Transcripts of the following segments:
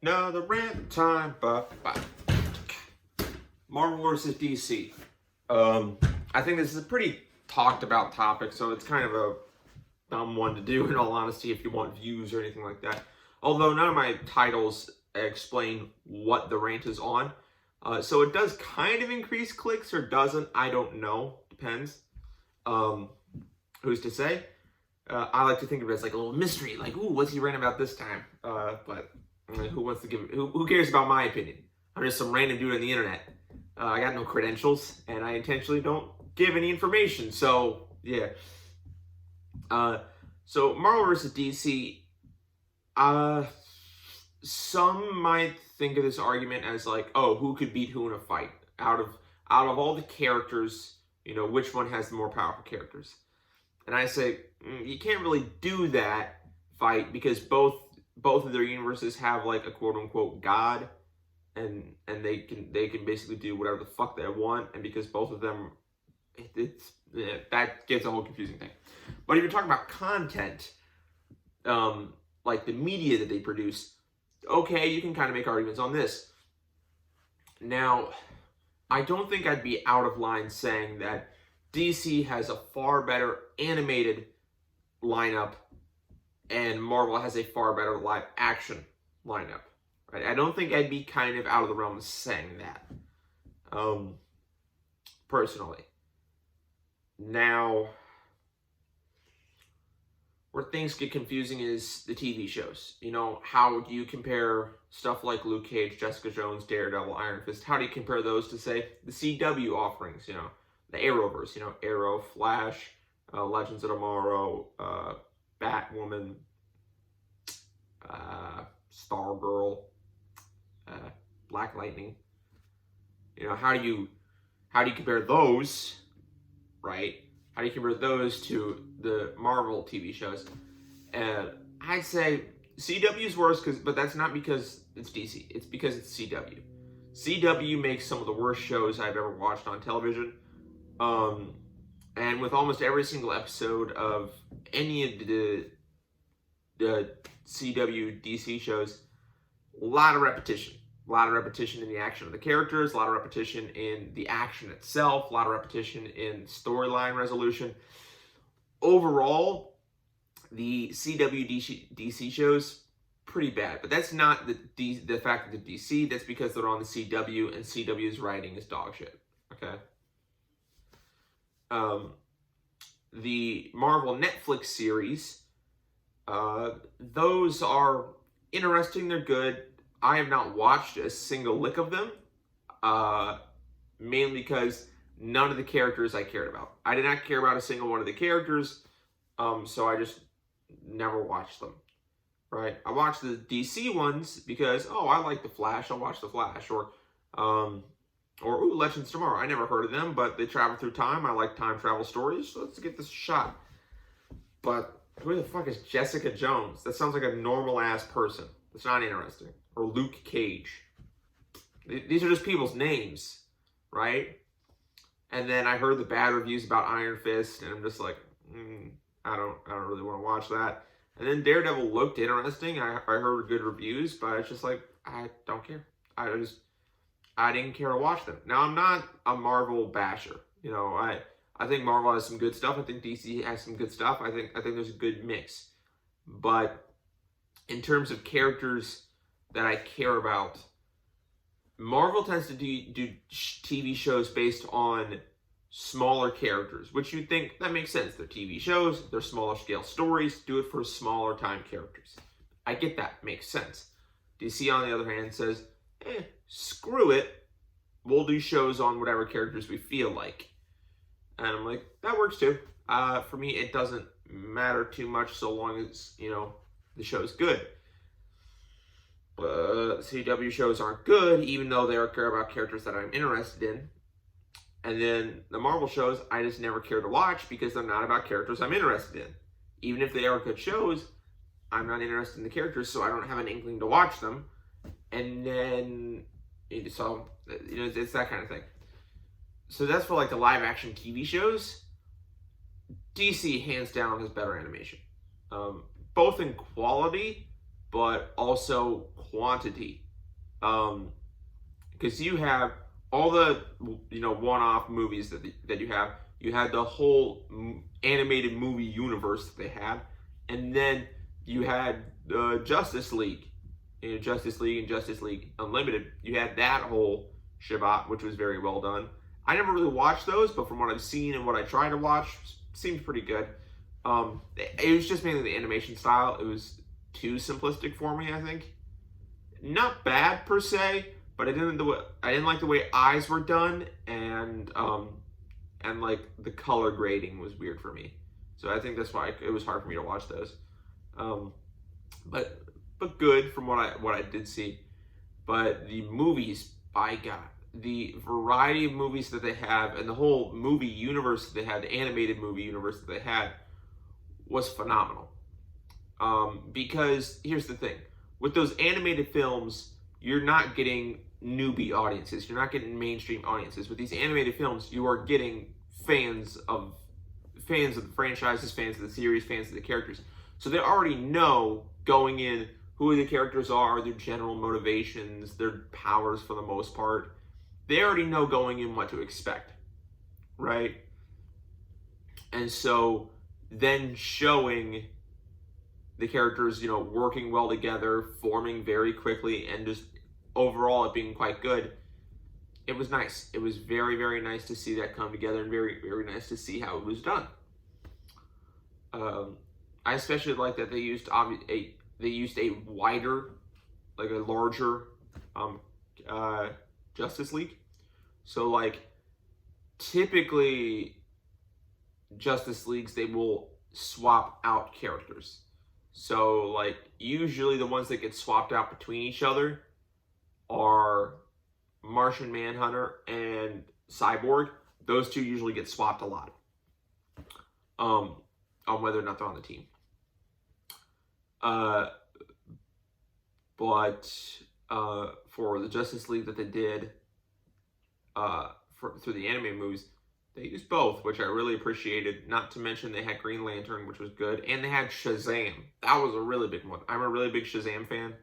Another rant time. Marvel versus DC. I think this is a pretty talked about topic, so it's kind of a dumb one to do in all honesty if you want views or anything like that. Although none of my titles explain what the rant is on. So it does kind of increase clicks or doesn't. I don't know. Depends. Who's to say? I like to think of it as like a little mystery. Like, ooh, what's he ranting about this time? But who wants to give? Who cares about my opinion? I'm just some random dude on the internet. I got no credentials, and I intentionally don't give any information. So yeah. So Marvel versus DC. Some might think of this argument as like, oh, who could beat who in a fight? Out of all the characters, which one has the more powerful characters? And I say you can't really do that fight because both of their universes have like a quote unquote god, and they can basically do whatever the fuck they want, and because both of them, that gets a whole confusing thing. But if you're talking about content, like the media that they produce, okay, you can kind of make arguments on this. Now, I don't think I'd be out of line saying that DC has a far better animated lineup and Marvel has a far better live action lineup. Right? I don't think I'd be kind of out of the realm of saying that. Personally. Now, where things get confusing is the TV shows. How do you compare stuff like Luke Cage, Jessica Jones, Daredevil, Iron Fist? How do you compare those to, say, the CW offerings? The Arrowverse, Arrow, Flash, Legends of Tomorrow, Batwoman, Stargirl, Black Lightning. How do you compare those, right? How do you compare those to the Marvel TV shows? And I'd say CW's worse, but that's not because it's DC. It's because it's CW. CW makes some of the worst shows I've ever watched on television. And with almost every single episode of any of the CW DC shows, a lot of repetition. A lot of repetition in the action of the characters, a lot of repetition in the action itself, a lot of repetition in storyline resolution. Overall, the CW DC shows, pretty bad. But that's not the fact that the DC, that's because they're on the CW, and CW's writing is dog shit. Okay? The Marvel Netflix series, those are interesting, they're good. I have not watched a single lick of them, mainly because none of the characters I cared about. I did not care about a single one of the characters, so I just never watched them, right? I watched the DC ones because, I like The Flash, I'll watch The Flash, or Legends Tomorrow. I never heard of them, but they travel through time. I like time travel stories, so let's get this shot. But who the fuck is Jessica Jones? That sounds like a normal-ass person. It's not interesting. Or Luke Cage. These are just people's names, right? And then I heard the bad reviews about Iron Fist, and I'm just like, I don't really want to watch that. And then Daredevil looked interesting. I heard good reviews, but it's just like, I don't care. I didn't care to watch them. Now, I'm not a Marvel basher. I think Marvel has some good stuff. I think DC has some good stuff. I think there's a good mix. But in terms of characters that I care about, Marvel tends to do TV shows based on smaller characters, which you'd think that makes sense. They're TV shows, they're smaller scale stories, do it for smaller time characters. I get that, makes sense. DC, on the other hand, says, screw it, we'll do shows on whatever characters we feel like. And I'm like, that works too. For me, it doesn't matter too much so long as, the show's good. CW shows aren't good, even though they care about characters that I'm interested in. And then the Marvel shows, I just never care to watch because they're not about characters I'm interested in. Even if they are good shows, I'm not interested in the characters, so I don't have an inkling to watch them. And then, so, it's that kind of thing. So that's for like the live action TV shows. DC, hands down, has better animation. Both in quality but also quantity. Because you have all the one-off movies that you have. You had the whole animated movie universe that they had, and then you had Justice League, Justice League and Justice League Unlimited. You had that whole Shabbat, which was very well done. I never really watched those, but from what I've seen and what I tried to watch, seemed pretty good. It was just mainly the animation style. It was too simplistic for me, I think. Not bad per se, but I didn't like the way eyes were done, and like the color grading was weird for me. So I think that's why it was hard for me to watch those. But good from what I did see. But the movies, by God, the variety of movies that they have and the whole movie universe that they had, the animated movie universe that they had, was phenomenal. Because here's the thing. With those animated films, you're not getting newbie audiences. You're not getting mainstream audiences. With these animated films, you are getting fans of the franchises, fans of the series, fans of the characters. So they already know going in who the characters are, their general motivations, their powers for the most part. They already know going in what to expect, right? And so then showing the characters, working well together, forming very quickly, and just overall it being quite good. It was nice. It was very, very nice to see that come together, and very, very nice to see how it was done. I especially like that they used a wider, like a larger Justice League. So like typically Justice Leagues, they will swap out characters. So like usually the ones that get swapped out between each other are Martian Manhunter and Cyborg. Those two usually get swapped a lot. On whether or not they're on the team. But for the Justice League that they did through the anime movies, they used both, which I really appreciated. Not to mention they had Green Lantern, which was good, and they had Shazam. That was a really big one. I'm a really big Shazam fan.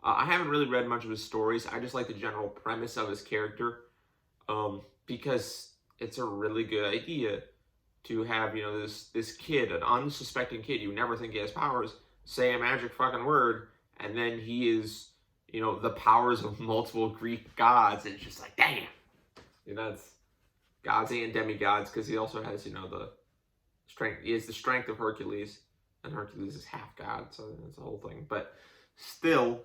I haven't really read much of his stories. I just like the general premise of his character, because it's a really good idea to have, this kid, an unsuspecting kid, you never think he has powers, say a magic fucking word, and then he is, the powers of multiple Greek gods, and it's just like, damn! That's gods and demigods, because he also has, the strength, he has the strength of Hercules, and Hercules is half god, so that's the whole thing, but still,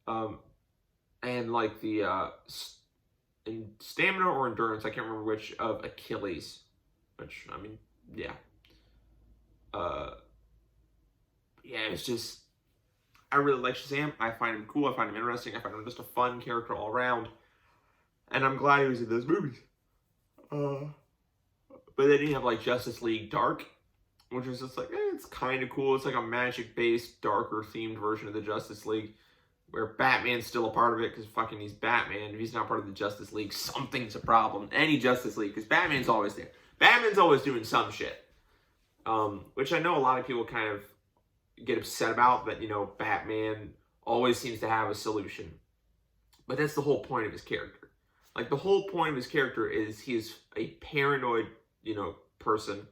and like the, in stamina or endurance, I can't remember which, of Achilles, which, yeah. It's just, I really like Shazam. I find him cool, I find him interesting, I find him just a fun character all around, and I'm glad he was in those movies. But then you have like Justice League Dark, which is just like, it's kind of cool. It's like a magic-based, darker themed version of the Justice League, where Batman's still a part of it, because fucking he's Batman. If he's not part of the Justice League, something's a problem. Any Justice League, because Batman's always there. Batman's always doing some shit. Which I know a lot of people kind of get upset about, that, Batman always seems to have a solution. But that's the whole point of his character. Like, the whole point of his character is he is a paranoid, person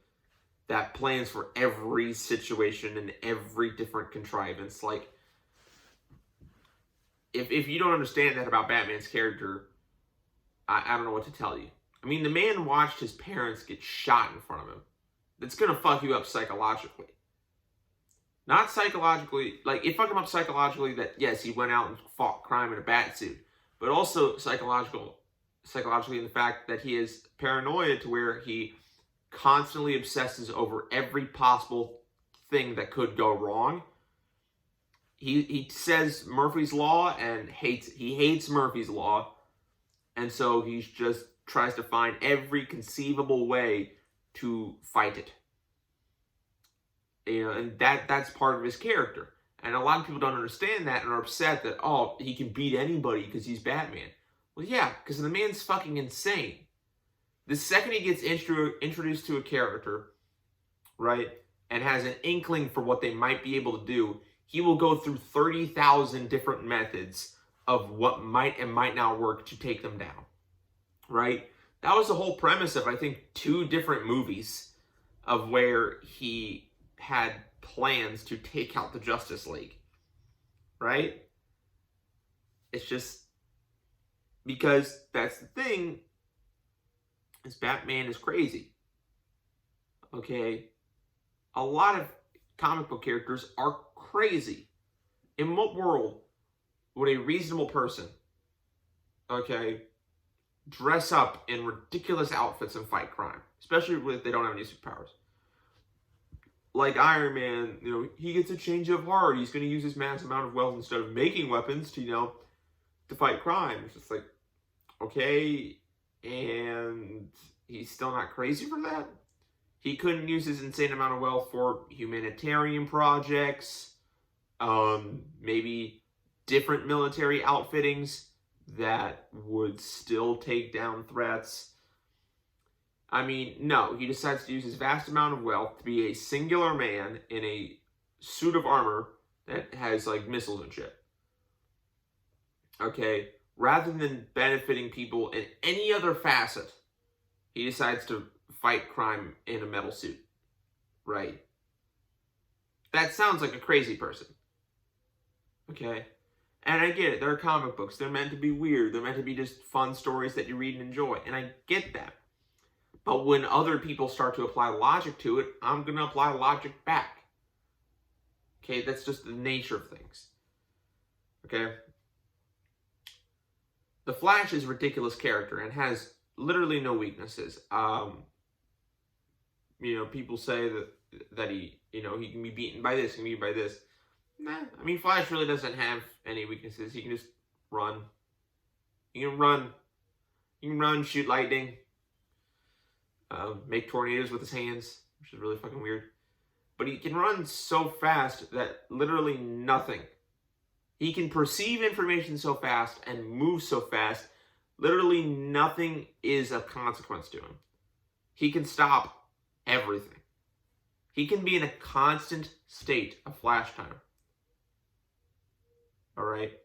that plans for every situation and every different contrivance. Like, if you don't understand that about Batman's character, I don't know what to tell you. The man watched his parents get shot in front of him. That's going to fuck you up psychologically. Not psychologically, like, it fucked him up psychologically that, yes, he went out and fought crime in a bat suit, but also psychologically in the fact that he is paranoid to where he constantly obsesses over every possible thing that could go wrong. He says Murphy's Law and he hates Murphy's Law, and so he just tries to find every conceivable way to fight it. And that's part of his character. And a lot of people don't understand that and are upset that, he can beat anybody because he's Batman. Well, yeah, because the man's fucking insane. The second he gets introduced to a character, right, and has an inkling for what they might be able to do, he will go through 30,000 different methods of what might and might not work to take them down, right? That was the whole premise of, I think, 2 different movies of where he had plans to take out the Justice League, right? It's just because that's the thing, is Batman is crazy, okay? A lot of comic book characters are crazy. In what world would a reasonable person, okay, dress up in ridiculous outfits and fight crime? Especially if they don't have any superpowers. Like Iron Man, he gets a change of heart. He's going to use his massive amount of wealth instead of making weapons to, to fight crime. It's just like, okay, and he's still not crazy for that? He couldn't use his insane amount of wealth for humanitarian projects, maybe different military outfittings that would still take down threats. I mean, no, he decides to use his vast amount of wealth to be a singular man in a suit of armor that has, like, missiles and shit. Okay? Rather than benefiting people in any other facet, he decides to fight crime in a metal suit. Right? That sounds like a crazy person. Okay? And I get it. They're comic books. They're meant to be weird. They're meant to be just fun stories that you read and enjoy. And I get that. But when other people start to apply logic to it, I'm going to apply logic back. Okay? That's just the nature of things. Okay? The Flash is a ridiculous character and has literally no weaknesses. People say that he can be beaten by this, he can be beaten by this. Nah, I mean, Flash really doesn't have any weaknesses. He can just run. He can run, shoot lightning, make tornadoes with his hands, which is really fucking weird. But he can run so fast that literally nothing. He can perceive information so fast and move so fast, literally nothing is of consequence to him. He can stop everything. He can be in a constant state of flash time. Alright?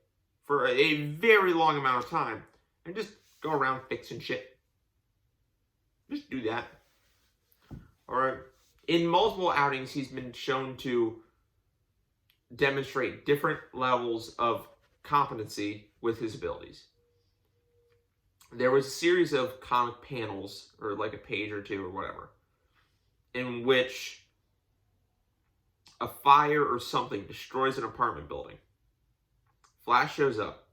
For a very long amount of time. And just go around fixing shit. Just do that. Alright? In multiple outings, he's been shown to demonstrate different levels of competency with his abilities. There was a series of comic panels, or like a page or two or whatever, in which a fire or something destroys an apartment building. Flash shows up,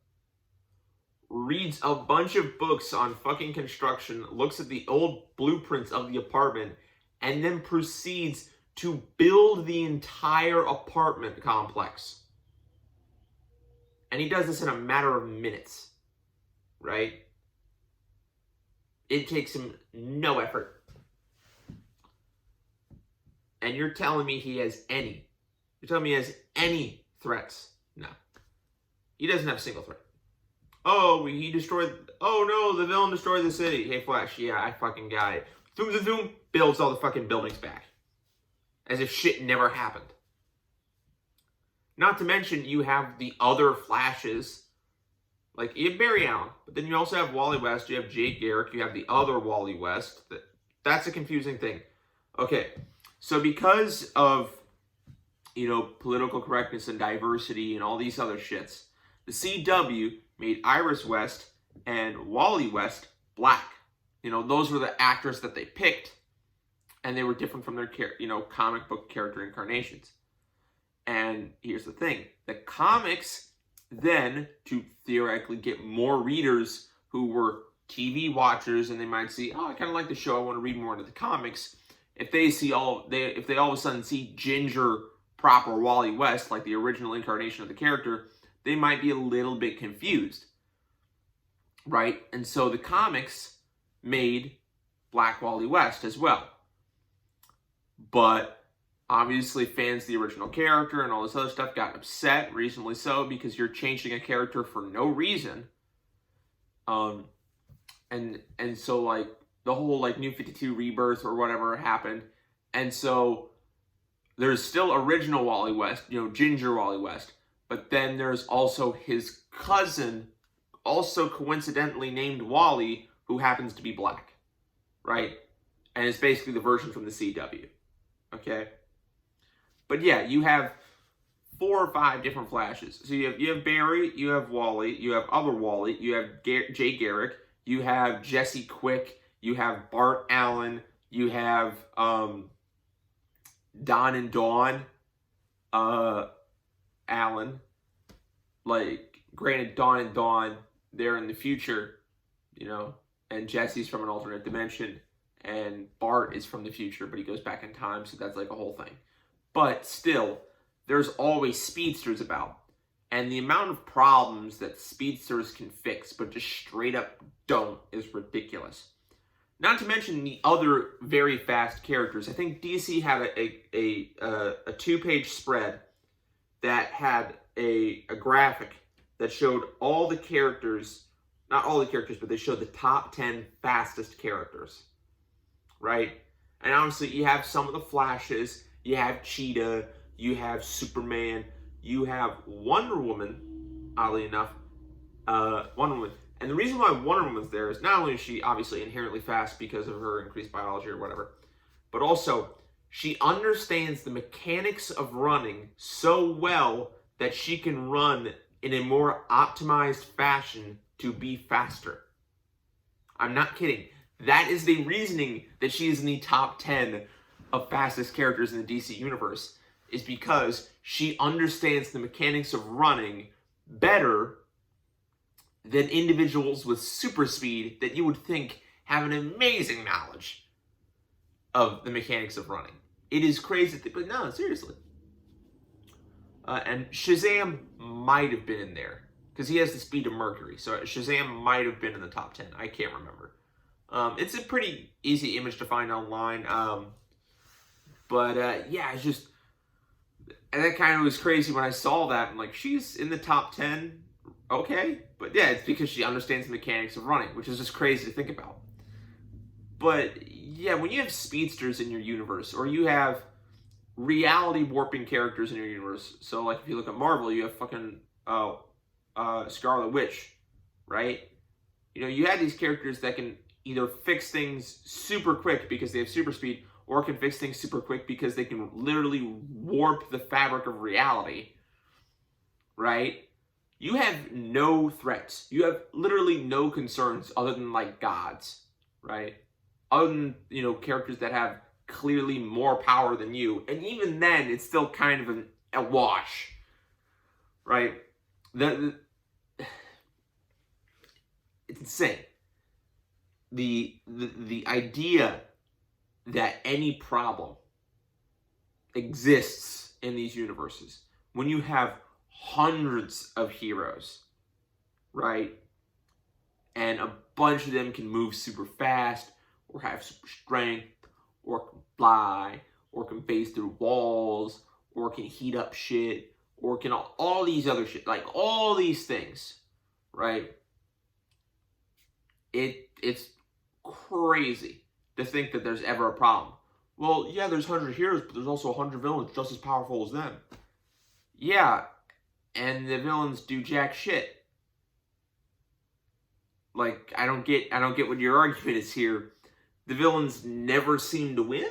reads a bunch of books on fucking construction, looks at the old blueprints of the apartment, and then proceeds to build the entire apartment complex. And he does this in a matter of minutes, right? It takes him no effort. And you're telling me he has any? You're telling me he has any threats? No. He doesn't have a single threat. Oh, he destroyed... Oh no, the villain destroyed the city. Hey, Flash, yeah, I fucking got it. Zoom, builds all the fucking buildings back. As if shit never happened. Not to mention, you have the other Flashes. Like, you have Barry Allen. But then you also have Wally West. You have Jake Garrick. You have the other Wally West. That's a confusing thing. Okay. So because of, political correctness and diversity and all these other shits, the CW made Iris West and Wally West black. Those were the actors that they picked. And they were different from their, comic book character incarnations. And here's the thing. The comics then, to theoretically get more readers who were TV watchers, and they might see, oh, I kind of like the show, I want to read more into the comics. If they all of a sudden see ginger proper Wally West, like the original incarnation of the character, they might be a little bit confused. Right? And so the comics made Black Wally West as well. But obviously fans of the original character and all this other stuff got upset, reasonably so, because you're changing a character for no reason. And so, like, the whole, like, New 52 Rebirth or whatever happened. And so there's still original Wally West, Ginger Wally West, but then there's also his cousin, also coincidentally named Wally, who happens to be black, right? And it's basically the version from the CW, okay? But yeah, you have 4 or 5 different Flashes. So you have Barry, you have Wally, you have other Wally, you have Jay Garrick, you have Jesse Quick, you have Bart Allen, you have Don and Dawn Allen. Like, granted, Dawn and Dawn, they're in the future, and Jesse's from an alternate dimension, and Bart is from the future, but he goes back in time, so that's like a whole thing. But still, there's always speedsters about. And the amount of problems that speedsters can fix, but just straight up don't, is ridiculous. Not to mention the other very fast characters. I think DC had a 2-page spread that had a graphic that showed all the characters, not all the characters, but they showed the top 10 fastest characters, right? And obviously you have some of the Flashes, you have Cheetah, you have Superman, you have Wonder Woman, oddly enough, Wonder Woman. And the reason why Wonder Woman's there is not only is she obviously inherently fast because of her increased biology or whatever, but also she understands the mechanics of running so well that she can run in a more optimized fashion to be faster. I'm not kidding. That is the reasoning that she is in the top 10 of fastest characters in the DC universe, is because she understands the mechanics of running better than individuals with super speed that you would think have an amazing knowledge of the mechanics of running. It is crazy, but no, seriously. And Shazam might have been in there, because he has the speed of Mercury, so Shazam might have been in the top 10. I can't remember. It's a pretty easy image to find online. Yeah, it's just, and that kind of was crazy when I saw that. I'm like, she's in the top 10, okay. But yeah, it's because she understands the mechanics of running, which is just crazy to think about. But yeah, when you have speedsters in your universe, or you have reality warping characters in your universe, so like if you look at Marvel, you have fucking Scarlet Witch, right? You have these characters that can either fix things super quick because they have super speed, or can fix things super quick because they can literally warp the fabric of reality, right? You have no threats. You have literally no concerns other than, like, gods, right? Other than, characters that have clearly more power than you. And even then, it's still kind of a wash, right? It's insane. The idea that any problem exists in these universes when you have hundreds of heroes, right? And a bunch of them can move super fast, or have super strength, or can fly, or can phase through walls, or can heat up shit, or can all these other shit, like all these things, right? It's crazy to think that there's ever a problem. Well, yeah, there's 100 heroes, but there's also 100 villains just as powerful as them. Yeah, and the villains do jack shit. Like, I don't get what your argument is here. The villains never seem to win.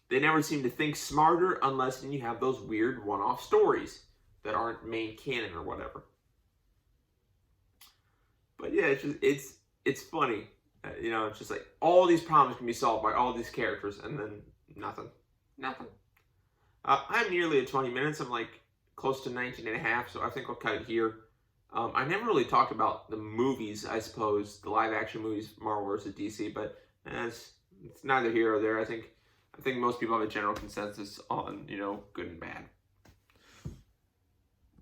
They never seem to think smarter unless you have those weird one-off stories that aren't main canon or whatever. But yeah, it's funny. It's just like all these problems can be solved by all these characters, and then nothing. I'm nearly at 20 minutes. I'm like close to 19 and a half, so I think I'll cut it here. I never really talked about the movies, I suppose, the live-action movies, Marvel versus DC, but it's neither here or there. I think most people have a general consensus on, good and bad.